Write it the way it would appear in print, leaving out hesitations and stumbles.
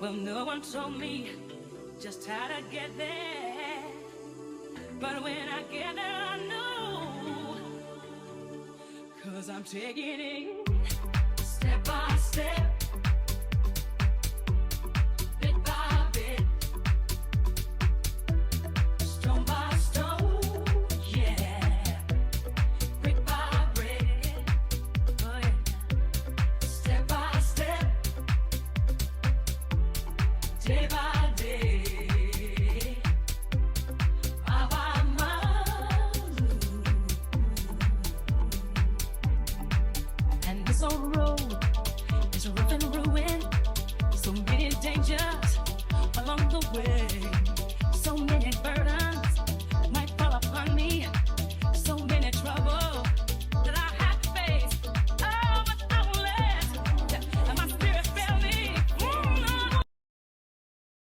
Well, no one told me just how to get there. But when I get there, I know. 'Cause I'm taking it step by step, bit by bit, stone by stone, yeah, brick by brick, oh yeah, step by step, day by